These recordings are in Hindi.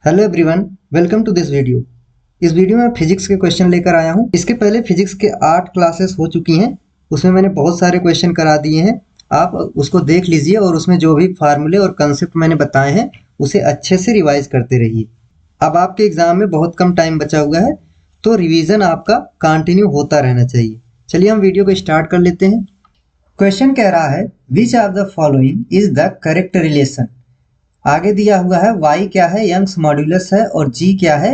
Hello everyone, welcome to this video. इस वीडियो में फिजिक्स के क्वेश्चन लेकर आया हूं। इसके पहले फिजिक्स के 8 क्लासेस हो चुकी हैं, उसमें मैंने बहुत सारे क्वेश्चन करा दिए हैं। आप उसको देख लीजिए और उसमें जो भी फार्मूले और कंसेप्ट मैंने बताए हैं उसे अच्छे से रिवाइज करते रहिए। अब आपके एग्जाम में बहुत कम टाइम बचा हुआ है, तो रिवीजन आपका कंटिन्यू होता रहना चाहिए। चलिए हम वीडियो को स्टार्ट कर लेते हैं। क्वेश्चन कह रहा है, विच of the following is the correct relation. आगे दिया हुआ है y क्या है, यंग्स मॉड्यूलस है, और g क्या है,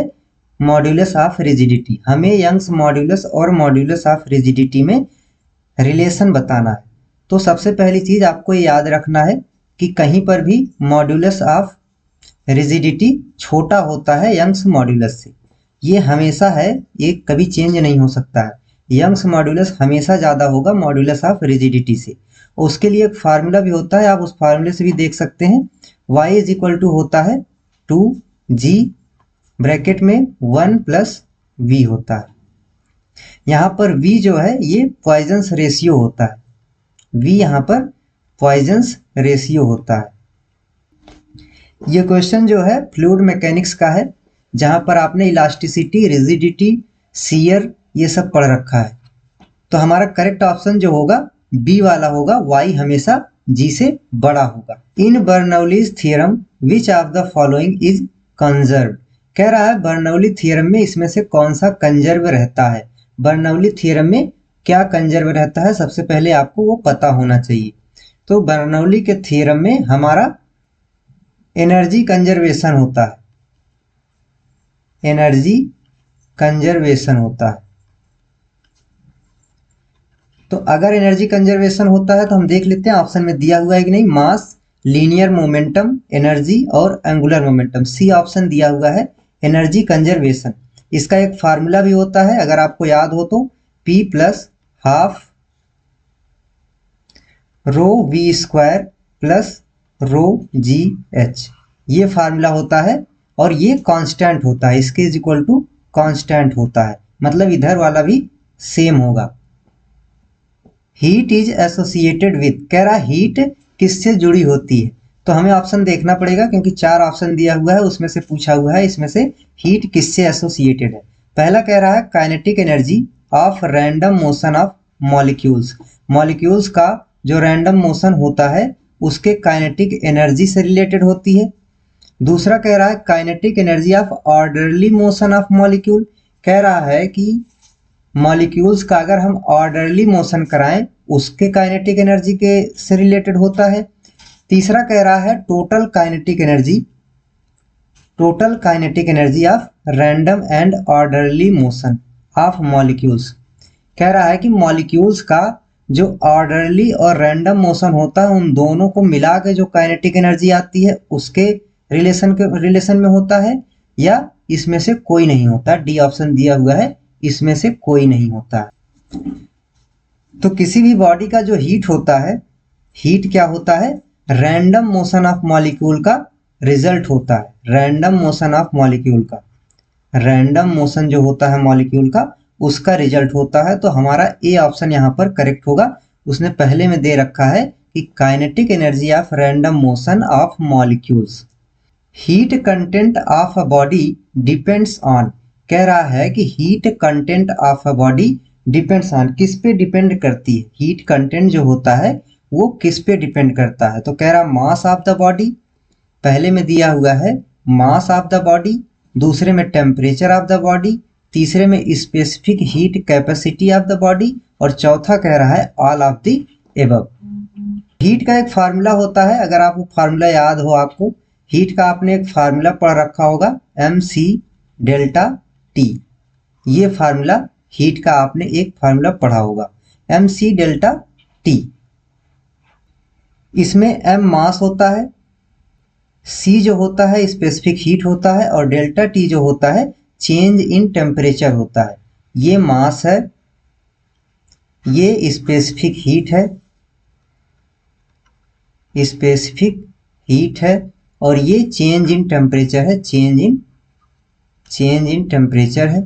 मॉड्यूलस ऑफ रिजिडिटी। हमें यंग्स मॉड्यूलस और मॉड्यूलस ऑफ रिजिडिटी में रिलेशन बताना है। तो सबसे पहली चीज आपको ये याद रखना है कि कहीं पर भी मॉड्यूलस ऑफ रिजिडिटी छोटा होता है यंग्स मॉड्यूलस से। ये हमेशा है, ये कभी चेंज नहीं हो सकता है। यंग्स मॉड्यूलस हमेशा ज्यादा होगा मॉड्यूलस ऑफ रिजिडिटी से। उसके लिए एक फार्मूला भी होता है, आप उस फार्मूले से भी देख सकते हैं। y इज इक्वल टू होता है 2g ब्रैकेट में 1 प्लस v होता है। यहाँ पर v जो है ये पॉइजन्स रेशियो होता है। v यहाँ पर पॉइजन्स रेशियो होता है। ये क्वेश्चन जो है फ्लूइड मैकेनिक्स का है, जहां पर आपने इलास्टिसिटी, रिजिडिटी, शियर ये सब पढ़ रखा है। तो हमारा करेक्ट ऑप्शन जो होगा बी वाला होगा, y हमेशा g से बड़ा होगा। In Bernoulli's theorem which of the following is conserve. कह रहा है बर्नौली थ्योरम में इसमें से कौन सा कंजर्व रहता है। बर्नौली थ्योरम में क्या कंजर्व रहता है, सबसे पहले आपको वो पता होना चाहिए। तो बर्नौली के थ्योरम में हमारा एनर्जी कंजर्वेशन होता है, एनर्जी कंजर्वेशन होता है। तो अगर एनर्जी कंजर्वेशन होता है तो हम देख लेते हैं ऑप्शन में दिया हुआ है कि नहीं, मास, लीनियर मोमेंटम, एनर्जी और एंगुलर मोमेंटम। सी ऑप्शन दिया हुआ है एनर्जी कंजर्वेशन। इसका एक फार्मूला भी होता है, अगर आपको याद हो तो P plus half rho v square plus rho g h, ये फार्मूला होता है। और ये कांस्टेंट होता है, इसके इज इक्वल टू कांस्टेंट होता है, मतलब इधर वाला भी सेम होगा। हीट इज एसोसिएटेड विथ, कह रहा हीट किससे जुड़ी होती है। तो हमें ऑप्शन देखना पड़ेगा, क्योंकि 4 ऑप्शन दिया हुआ है, उसमें से पूछा हुआ है इसमें से हीट किससे एसोसिएटेड है। पहला कह रहा है kinetic energy of random motion of molecules. Molecules का जो रैंडम मोशन होता है उसके काइनेटिक एनर्जी से रिलेटेड होती है। दूसरा कह रहा है kinetic energy of orderly motion of molecule. कह रहा है कि मॉलिक्यूल्स का अगर हम ऑर्डरली मोशन कराएं उसके काइनेटिक एनर्जी के से रिलेटेड होता है। तीसरा कह रहा है total kinetic energy, total kinetic energy of random and orderly motion of molecules. कह रहा है कि मॉलिक्यूल्स का जो ऑर्डरली और रैंडम मोशन होता है उन दोनों को मिला के जो काइनेटिक एनर्जी आती है उसके रिलेशन में होता है, या इसमें से कोई नहीं होता। डी ऑप्शन दिया हुआ है, इसमें से कोई नहीं होता है। तो किसी भी बॉडी का जो हीट होता है, हीट क्या होता है, रैंडम मोशन ऑफ मॉलिक्यूल का रिजल्ट होता है। रैंडम मोशन ऑफ मॉलिक्यूल का, रैंडम मोशन जो होता है मॉलिक्यूल का उसका रिजल्ट होता है। तो हमारा ए ऑप्शन यहाँ पर करेक्ट होगा। उसने पहले में दे रखा है कि kinetic energy of random motion of molecules. Heat content of a body depends on, कह रहा है कि heat content of a body depends on, किस पे डिपेंड करती है। हीट कंटेंट जो होता है वो किस पे डिपेंड करता है। तो कह रहा मास ऑफ द बॉडी, पहले में दिया हुआ है मास ऑफ द बॉडी, दूसरे में टेम्परेचर ऑफ द बॉडी, तीसरे में specific heat capacity of the body, और चौथा कह रहा है all of the above. Heat का एक फार्मूला होता है, अगर आपको फार्मूला याद हो, आपको हीट का आपने एक फार्मूला पढ़ रखा होगा, mc डेल्टा टी। ये फार्मूला हीट का आपने एक फार्मूला पढ़ा होगा, mc डेल्टा टी। इसमें m मास होता है, c जो होता है स्पेसिफिक हीट होता है, और डेल्टा टी जो होता है चेंज इन टेम्परेचर होता है। ये मास है, ये स्पेसिफिक हीट है, स्पेसिफिक हीट है, और ये चेंज इन टेम्परेचर है, चेंज इन टेम्परेचर है।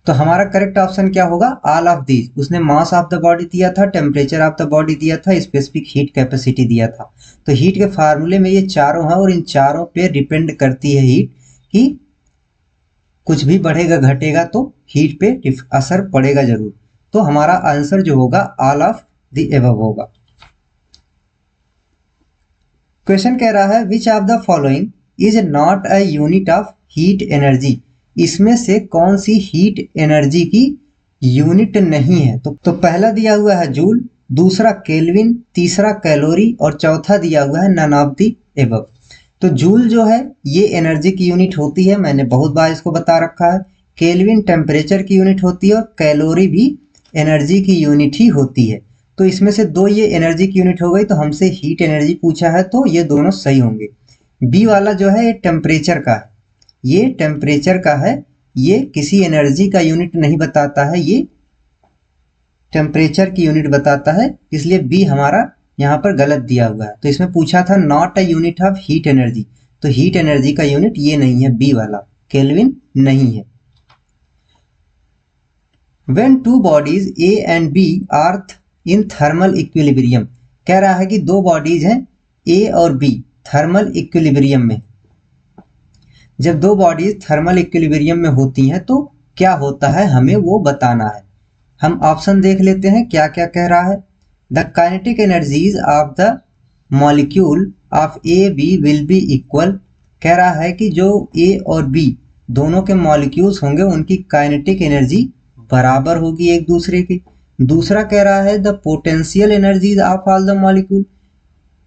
तो हमारा करेक्ट ऑप्शन क्या होगा, ऑल ऑफ दीज। उसने मास ऑफ द बॉडी दिया था, टेम्परेचर ऑफ द बॉडी दिया था, स्पेसिफिक हीट कैपेसिटी दिया था। तो हीट के फार्मूले में ये चारों हैं और इन चारों पे डिपेंड करती है हीट कि कुछ भी बढ़ेगा घटेगा तो हीट पे असर पड़ेगा जरूर। तो हमारा आंसर जो होगा ऑल ऑफ द एबव होगा। क्वेश्चन कह रहा है विच of the following is not a unit of heat energy. इसमें से कौन सी हीट एनर्जी की यूनिट नहीं है। तो पहला दिया हुआ है जूल, दूसरा केल्विन, तीसरा कैलोरी और चौथा दिया हुआ है नन ऑफ द एबव। तो जूल जो है ये एनर्जी की यूनिट होती है, मैंने बहुत बार इसको बता रखा है। केल्विन टेम्परेचर की यूनिट होती है और कैलोरी भी एनर्जी की यूनिट ही होती है। तो इसमें से दो ये एनर्जी की यूनिट हो गई, तो हमसे हीट एनर्जी पूछा है तो ये दोनों सही होंगे। बी वाला जो है ये टेम्परेचर का है, ये टेम्परेचर का है, ये किसी एनर्जी का यूनिट नहीं बताता है, ये टेम्परेचर की यूनिट बताता है, इसलिए बी हमारा यहाँ पर गलत दिया हुआ है। तो इसमें पूछा था not a unit of heat energy, तो हीट एनर्जी का यूनिट ये नहीं है, बी वाला केल्विन नहीं है। When two bodies A and B are in thermal equilibrium, कह रहा है कि दो बॉडीज हैं A और B थर्मल इक्विलिब्रियम में। जब दो बॉडीज थर्मल इक्विलिब्रियम में होती हैं तो क्या होता है हमें वो बताना है। हम ऑप्शन देख लेते हैं क्या क्या कह रहा है। The kinetic energies of the molecule of A B will be equal, कह रहा है कि जो ए और बी दोनों के मॉलिक्यूल्स होंगे उनकी काइनेटिक एनर्जी बराबर होगी एक दूसरे की। दूसरा कह रहा है the potential energies of all the molecule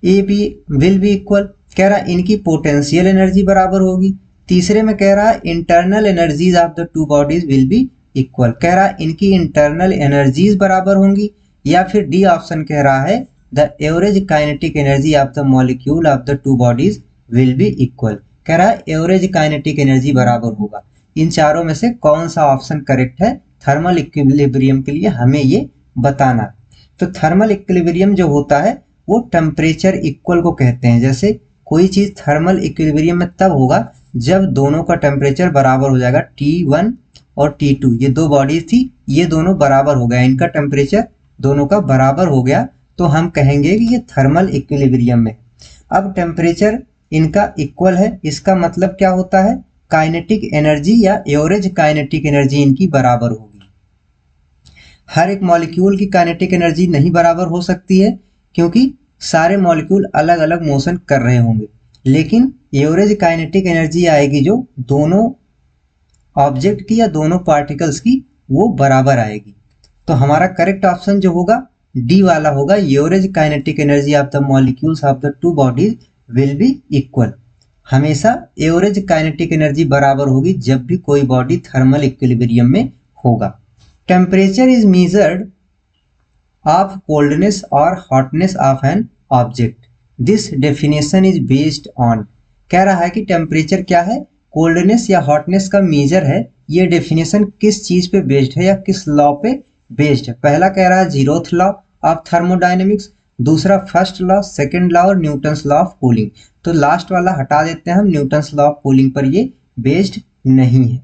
A B will be equal, कह रहा है इनकी पोटेंशियल एनर्जी बराबर होगी। तीसरे में कह रहा है internal energies of the two bodies will be equal, कह रहा है इनकी इंटरनल एनर्जीज बराबर होंगी। या फिर डी ऑप्शन कह रहा है the average kinetic energy of the molecule of the two bodies will be equal, कह रहा है एवरेज काइनेटिक एनर्जी बराबर होगा। इन चारों में से कौन सा ऑप्शन करेक्ट है थर्मल इक्विलिब्रियम के लिए हमें ये बताना। तो थर्मल इक्विलिब्रियम जो होता है वो टेम्परेचर इक्वल को कहते हैं। जैसे कोई चीज थर्मल इक्विलिब्रियम में तब होगा जब दोनों का टेम्परेचर बराबर हो जाएगा। T1 और T2 ये दो बॉडीज थी, ये दोनों बराबर हो गया, इनका टेम्परेचर दोनों का बराबर हो गया तो हम कहेंगे कि ये थर्मल इक्विलिब्रियम में। अब टेम्परेचर इनका इक्वल है, इसका मतलब क्या होता है काइनेटिक एनर्जी या एवरेज काइनेटिक एनर्जी इनकी बराबर होगी। हर एक मॉलिक्यूल की काइनेटिक एनर्जी नहीं बराबर हो सकती है क्योंकि सारे मॉलिक्यूल अलग अलग मोशन कर रहे होंगे, लेकिन एवरेज काइनेटिक एनर्जी आएगी जो दोनों ऑब्जेक्ट की या दोनों पार्टिकल्स की वो बराबर आएगी। तो हमारा करेक्ट ऑप्शन जो होगा डी वाला होगा, average kinetic energy of the molecules of the two bodies will be equal. हमेशा एवरेज काइनेटिक एनर्जी बराबर होगी जब भी कोई बॉडी थर्मल इक्विलिब्रियम में होगा। Temperature is measured of coldness और hotness of an object, this definition is based on, कह रहा है कि टेम्परेचर क्या है कोल्डनेस या हॉटनेस का मेजर है। ये डेफिनेशन किस चीज पे बेस्ड है या किस लॉ पे बेस्ड है। पहला कह रहा है जीरोथ लॉ ऑफ थर्मोडायनेमिक्स, दूसरा फर्स्ट लॉ, सेकंड लॉ और न्यूटन्स लॉ ऑफ कूलिंग। तो लास्ट वाला हटा देते हैं हम, न्यूटन्स लॉ ऑफ कूलिंग पर ये बेस्ड नहीं है।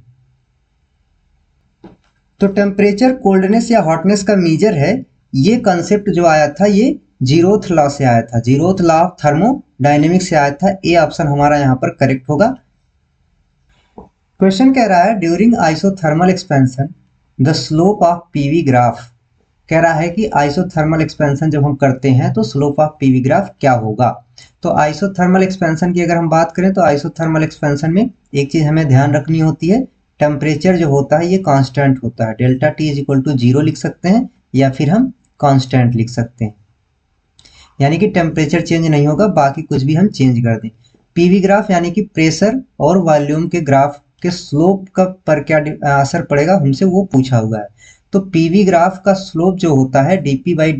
तो टेम्परेचर कोल्डनेस या हॉटनेस का मेजर है, ये कंसेप्ट जो आया था ये जीरोथ लॉ से आया था, जीरोथ लॉ ऑफ थर्मोडायनेमिक्स से आया था। ए ऑप्शन हमारा यहाँ पर करेक्ट होगा। क्वेश्चन कह रहा है during isothermal expansion the slope of PV graph, कह रहा है कि आइसोथर्मल एक्सपेंशन जब हम करते हैं तो स्लोप ऑफ पीवी ग्राफ क्या होगा। तो आइसोथर्मल एक्सपेंशन की अगर हम बात करें तो आइसोथर्मल एक्सपेंशन में एक चीज हमें ध्यान रखनी होती है, टेम्परेचर जो होता है ये कांस्टेंट होता है। Delta T is equal to 0 लिख सकते हैं या फिर हम कांस्टेंट लिख सकते हैं, यानी कि टेम्परेचर चेंज नहीं होगा, बाकी कुछ भी हम चेंज कर दें। पीवी ग्राफ यानी कि प्रेशर और वॉल्यूम के ग्राफ के स्लोप का पर क्या असर पड़ेगा हमसे वो पूछा हुआ है। तो पीवी ग्राफ का स्लोप जो होता है डीपी बाई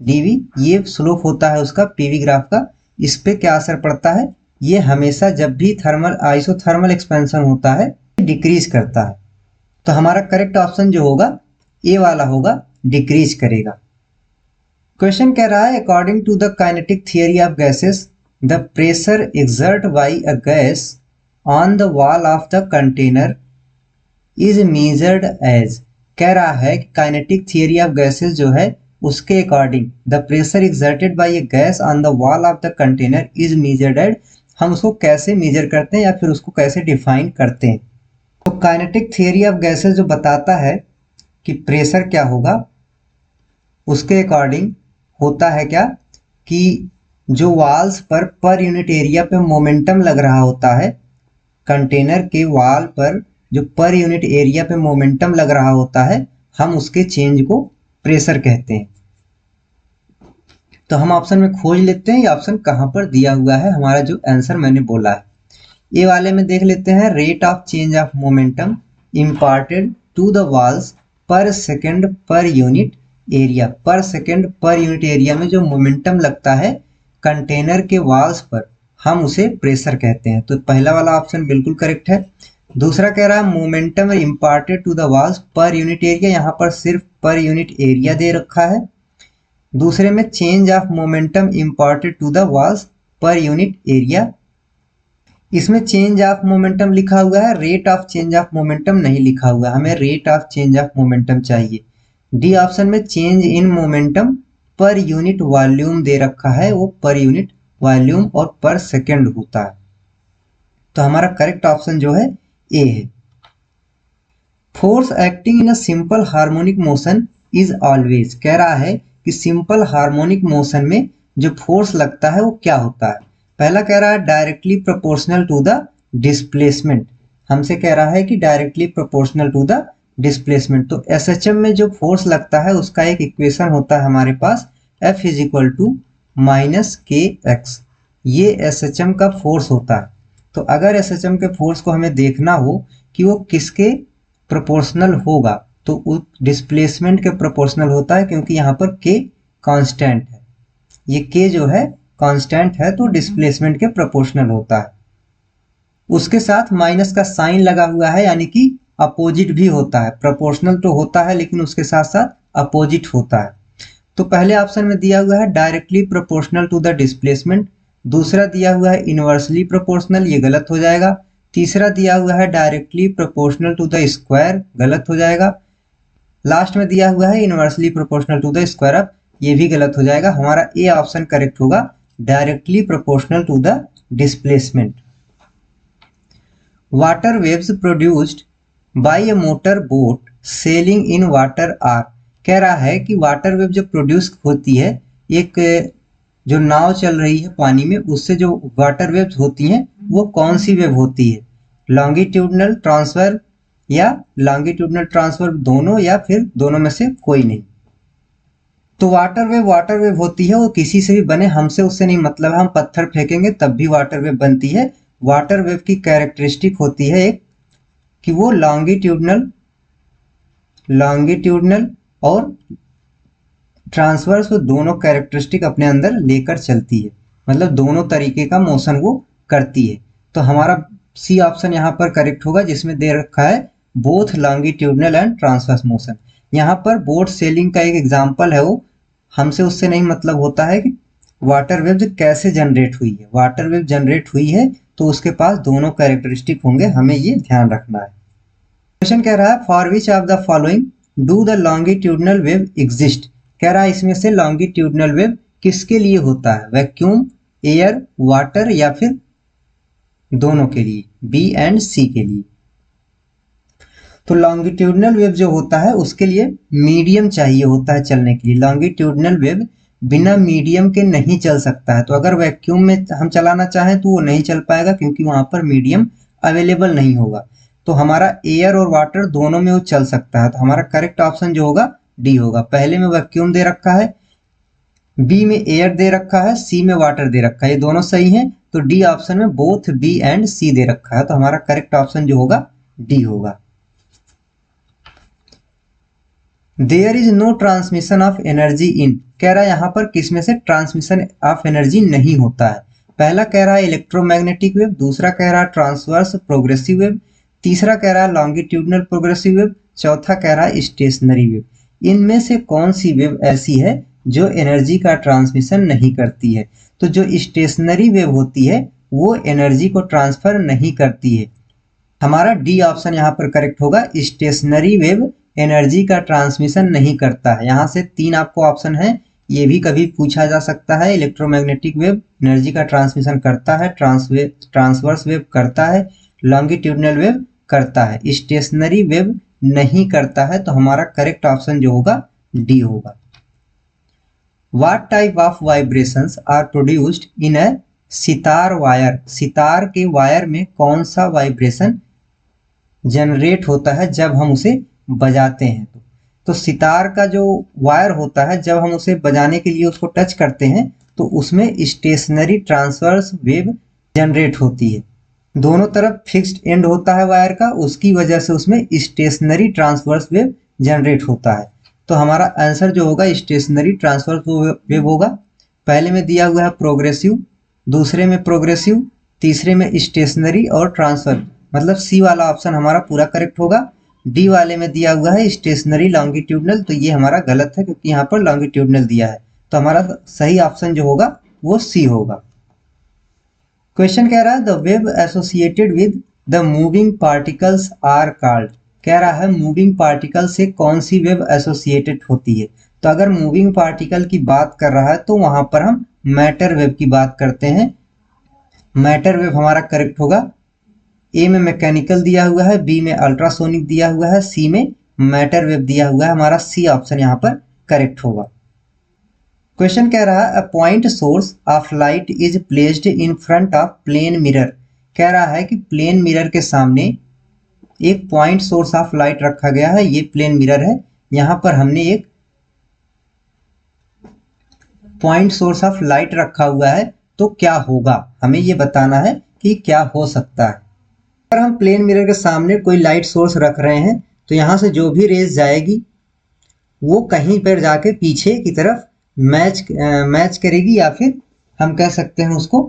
डीवी ये स्लोप होता है उसका पीवी ग्राफ का। इस पे क्या असर पड़ता है, ये हमेशा जब भी थर्मल आइसोथर्मल एक्सपेंशन होता है डिक्रीज करता है। तो हमारा करेक्ट ऑप्शन जो होगा ए वाला होगा, डिक्रीज करेगा। क्वेश्चन कह रहा है according to the kinetic theory of gases the pressure exert by a gas on the wall of the container is measured as, कह रहा है कि काइनेटिक थियरी ऑफ गैसेस जो है उसके according the pressure exerted by A gas on the wall of the container is measured eight, हम उसको कैसे मेजर करते हैं या फिर उसको कैसे डिफाइन करते हैं। तो काइनेटिक थियरी ऑफ गैसेस जो बताता है कि प्रेशर क्या होगा, उसके अकॉर्डिंग होता है क्या कि जो वॉल्स पर यूनिट एरिया पे मोमेंटम लग रहा होता है, कंटेनर के वॉल पर जो पर यूनिट एरिया पे मोमेंटम लग रहा होता है, हम उसके चेंज को प्रेशर कहते हैं। तो हम ऑप्शन में खोज लेते हैं ये ऑप्शन कहाँ पर दिया हुआ है, हमारा जो आंसर मैंने बोला है। ए वाले में देख लेते हैं, rate of change of momentum imparted to the walls per second per unit area. Per second per unit area में जो मोमेंटम लगता है कंटेनर के वॉल्स पर, हम उसे प्रेशर कहते हैं। तो पहला वाला ऑप्शन बिल्कुल करेक्ट है। दूसरा कह रहा है momentum imparted to the walls per unit area, यहाँ पर सिर्फ पर यूनिट एरिया दे रखा है। दूसरे में change of momentum imparted to the walls per unit area, इसमें चेंज ऑफ मोमेंटम लिखा हुआ है, rate of change of momentum नहीं लिखा हुआ है, हमें rate of change of momentum चाहिए। डी ऑप्शन में change in momentum per unit volume दे रखा है, वो पर यूनिट वॉल्यूम और पर सेकेंड होता है। तो हमारा करेक्ट ऑप्शन जो है ए है। Force acting in a simple harmonic motion is always, कह रहा है कि सिंपल हार्मोनिक मोशन में जो फोर्स लगता है वो क्या होता है। पहला कह रहा है directly proportional to the displacement, हमसे कह रहा है कि directly proportional to the displacement. तो एसएचएम में जो फोर्स लगता है उसका एक इक्वेशन होता है हमारे पास, F is equal to minus k x, ये एसएचएम का फोर्स होता है। तो अगर एसएचएम के फोर्स को हमें देखना हो कि वो किसके प्रोपोर्शनल होगा, तो उस डिस्प्लेसमेंट के प्रोपोर्शनल होता है, क्योंकि यहाँ पर के कांस्टेंट है, ये के जो है कांस्टेंट है, तो डिस्प्लेसमेंट के प्रोपोर्शनल होता है। उसके साथ माइनस का साइन लगा हुआ है, यानी कि अपोजिट भी होता है। प्रोपोर्शनल तो होता है लेकिन उसके साथ साथ अपोजिट होता है। तो पहले ऑप्शन में दिया हुआ है directly proportional to the displacement, दूसरा दिया हुआ है इनवर्सली प्रोपोर्शनल, ये गलत हो जाएगा। तीसरा दिया हुआ है directly proportional to the square, गलत हो जाएगा। लास्ट में दिया हुआ है inversely proportional to the square of, ये भी गलत हो जाएगा। हमारा ए ऑप्शन करेक्ट होगा, directly proportional to the displacement. Water waves produced by a motor boat sailing in water are, कह रहा है कि वाटर वेव जो प्रोड्यूस होती है एक जो नाव चल रही है पानी में, उससे जो वाटर वेव्स होती हैं वो कौन सी वेव होती है, लॉन्गिट्यूडनल ट्रांसफर या लॉन्गिट्यूडनल ट्रांसफर दोनों, या फिर दोनों में से कोई नहीं। तो वाटर वेव होती है, वो किसी से भी बने, हमसे उससे नहीं मतलब, हम पत्थर फेंकेंगे तब भी वाटर वेव बनती है। वाटर वेव की कैरेक्टरिस्टिक होती है एक कि वो लॉन्गिट्यूडनल और ट्रांसवर्स, वो दोनों कैरेक्टरिस्टिक अपने अंदर लेकर चलती है, मतलब दोनों तरीके का मोशन वो करती है। तो हमारा सी ऑप्शन यहाँ पर करेक्ट होगा, जिसमें दे रखा है both longitudinal and transverse motion. यहाँ पर बोट सेलिंग का एक एग्जाम्पल है, वो हमसे उससे नहीं मतलब होता है कि वाटर वेव कैसे जनरेट हुई है। वाटर वेव जनरेट हुई है तो उसके पास दोनों कैरेक्टरिस्टिक होंगे, हमें ये ध्यान रखना है। क्वेश्चन कह रहा है for which of the following do the longitudinal wave exist, कह रहा है इसमें से लॉन्गिट्यूडनल वेव किसके लिए होता है, वैक्यूम, एयर, वाटर या फिर दोनों के लिए, बी एंड सी के लिए। तो लॉन्गिट्यूडनल वेव जो होता है उसके लिए मीडियम चाहिए होता है चलने के लिए। लॉन्गिट्यूडनल वेव बिना मीडियम के नहीं चल सकता है, तो अगर वैक्यूम में हम चलाना चाहें तो वो नहीं चल पाएगा, क्योंकि वहां पर मीडियम अवेलेबल नहीं होगा। तो हमारा एयर और वाटर दोनों में वो चल सकता है, तो हमारा करेक्ट ऑप्शन जो होगा डी होगा। पहले में वैक्यूम दे रखा है, बी में एयर दे रखा है, सी में वाटर दे रखा है, ये दोनों सही हैं, तो डी ऑप्शन में बोथ बी एंड सी दे रखा है, तो हमारा करेक्ट ऑप्शन जो होगा डी होगा। There is no transmission of energy in, कह रहा है यहाँ पर किसमें से ट्रांसमिशन ऑफ एनर्जी नहीं होता है। पहला कह रहा है इलेक्ट्रोमैग्नेटिक वेव, दूसरा कह रहा है ट्रांसवर्स प्रोग्रेसिव वेव, तीसरा कह रहा है लॉन्गिट्यूडनल प्रोग्रेसिव वेव, चौथा कह रहा है स्टेशनरी वेव। इनमें से कौन सी वेव ऐसी है जो एनर्जी का ट्रांसमिशन नहीं करती है? तो जो स्टेशनरी वेव होती है वो एनर्जी को ट्रांसफर नहीं करती है, हमारा डी ऑप्शन यहाँ पर करेक्ट होगा। स्टेशनरी वेव एनर्जी का ट्रांसमिशन नहीं करता है। यहाँ से 3 आपको ऑप्शन है, ये भी कभी पूछा जा सकता है। इलेक्ट्रोमैग्नेटिक वेव एनर्जी का ट्रांसमिशन करता है, ट्रांसवर्स वेव करता है, लॉन्गिट्यूडनल वेव करता है, स्टेशनरी वेव नहीं करता है। तो हमारा करेक्ट ऑप्शन जो होगा डी होगा। What type of vibrations are produced in a sitar wire? Sitar के वायर में कौन सा वाइब्रेशन जनरेट होता है जब हम उसे बजाते हैं? तो सितार का जो वायर होता है, जब हम उसे बजाने के लिए उसको टच करते हैं तो उसमें स्टेशनरी ट्रांसवर्स वेव जनरेट होती है। दोनों तरफ फिक्स्ड एंड होता है वायर का, उसकी वजह से उसमें स्टेशनरी ट्रांसवर्स वेव जनरेट होता है। तो हमारा आंसर जो होगा स्टेशनरी ट्रांसवर्स वेव होगा। पहले में दिया हुआ है प्रोग्रेसिव, दूसरे में प्रोग्रेसिव, तीसरे में स्टेशनरी और ट्रांसफर, मतलब सी वाला ऑप्शन हमारा पूरा करेक्ट होगा। डी वाले में दिया हुआ है स्टेशनरी लॉन्गिट्यूडनल, तो ये हमारा गलत है क्योंकि यहाँ पर लॉन्गिट्यूडनल दिया है। तो हमारा सही ऑप्शन जो होगा वो सी होगा। क्वेश्चन कह रहा है the wave associated with the moving particles are called. कह रहा है मूविंग पार्टिकल से कौन सी वेव एसोसिएटेड होती है? तो अगर मूविंग पार्टिकल की बात कर रहा है तो वहां पर हम मैटर वेव की बात करते हैं। मैटर वेव हमारा करेक्ट होगा। ए में मैकेनिकल दिया हुआ है, बी में अल्ट्रासोनिक दिया हुआ है, सी में मैटर वेव दिया हुआ है। हमारा सी ऑप्शन यहाँ पर करेक्ट होगा। क्वेश्चन कह रहा है a point source of light is placed in front of plane mirror. कह रहा है कि प्लेन मिरर के सामने एक पॉइंट सोर्स ऑफ लाइट रखा गया है। ये प्लेन मिरर है, यहां पर हमने एक पॉइंट सोर्स ऑफ लाइट रखा हुआ है। तो क्या होगा, हमें ये बताना है कि क्या हो सकता है। अगर हम प्लेन मिरर के सामने कोई लाइट सोर्स रख रहे हैं तो यहां से जो भी रेज जाएगी वो कहीं पर जाके पीछे की तरफ मैच करेगी, या फिर हम कह सकते हैं उसको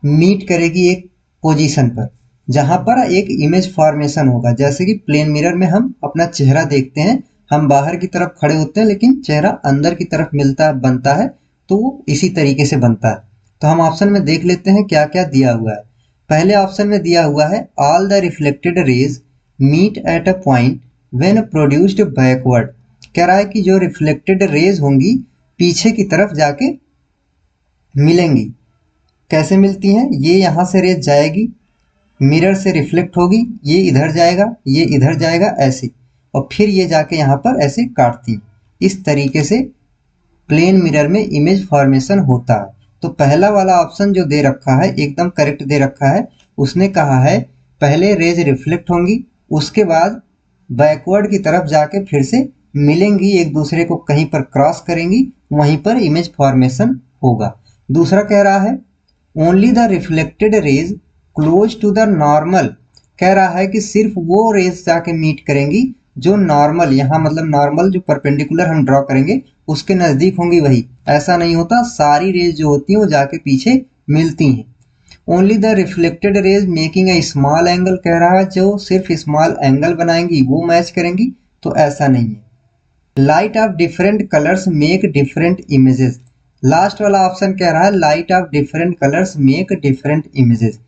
मीट करेगी एक पोजीशन पर, जहां पर एक इमेज फॉर्मेशन होगा। जैसे कि प्लेन मिरर में हम अपना चेहरा देखते हैं, हम बाहर की तरफ खड़े होते हैं लेकिन चेहरा अंदर की तरफ बनता है, तो वो इसी तरीके से बनता है। तो हम ऑप्शन में देख लेते हैं क्या क्या दिया हुआ है। पहले ऑप्शन में दिया हुआ है all the reflected rays meet at a point when produced backward. कह रहा है कि जो रिफ्लेक्टेड रेज होंगी पीछे की तरफ जाके मिलेंगी। कैसे मिलती हैं? ये यहाँ से रेज जाएगी, मिरर से रिफ्लेक्ट होगी, ये इधर जाएगा, ये इधर जाएगा ऐसे, और फिर ये जाके यहाँ पर ऐसे काटती। इस तरीके से प्लेन मिरर में इमेज फॉर्मेशन होता है। तो पहला वाला ऑप्शन जो दे रखा है एकदम करेक्ट दे रखा है। उसने कहा है पहले रेज रिफ्लेक्ट होंगी, उसके बाद बैकवर्ड की तरफ जाके फिर से मिलेंगी, एक दूसरे को कहीं पर क्रॉस करेंगी, वहीं पर इमेज फॉर्मेशन होगा। दूसरा कह रहा है only the reflected rays close to the normal. कह रहा है कि सिर्फ वो रेज जाके मीट करेंगी जो नॉर्मल, यहाँ मतलब नॉर्मल जो परपेंडिकुलर हम ड्रॉ करेंगे उसके नजदीक होंगी। वही ऐसा नहीं होता, सारी रेज जो होती हैं वो जाके पीछे मिलती हैं। Only the reflected raise making a small angle, कह रहा है जो सिर्फ स्मॉल एंगल बनाएंगी वो मैच करेंगी, तो ऐसा नहीं है। Light of different colours make different images. Last वाला ऑप्शन कह रहा है light of different colours make different images.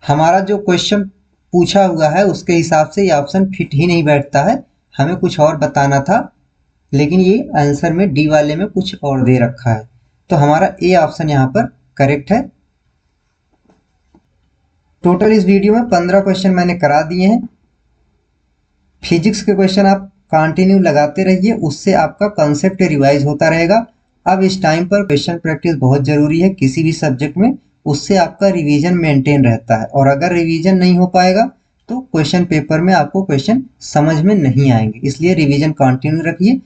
हमारा जो क्वेश्चन पूछा हुआ है उसके हिसाब से ये ऑप्शन फिट ही नहीं बैठता है, हमें कुछ और बताना था, लेकिन ये आंसर में डी वाले में कुछ और दे रखा है। तो हमारा ए ऑप्शन यहाँ पर करेक्ट है। टोटल इस वीडियो में 15 क्वेश्चन मैंने करा दिए हैं। फिजिक्स के क्वेश्चन आप कंटिन्यू लगाते रहिए, उससे आपका कॉन्सेप्ट रिवाइज होता रहेगा। अब इस टाइम पर क्वेश्चन प्रैक्टिस बहुत जरूरी है किसी भी सब्जेक्ट में, उससे आपका रिवीजन मेंटेन रहता है। और अगर रिवीजन नहीं हो पाएगा तो क्वेश्चन पेपर में आपको क्वेश्चन समझ में नहीं आएंगे, इसलिए रिवीजन कंटिन्यू रखिए।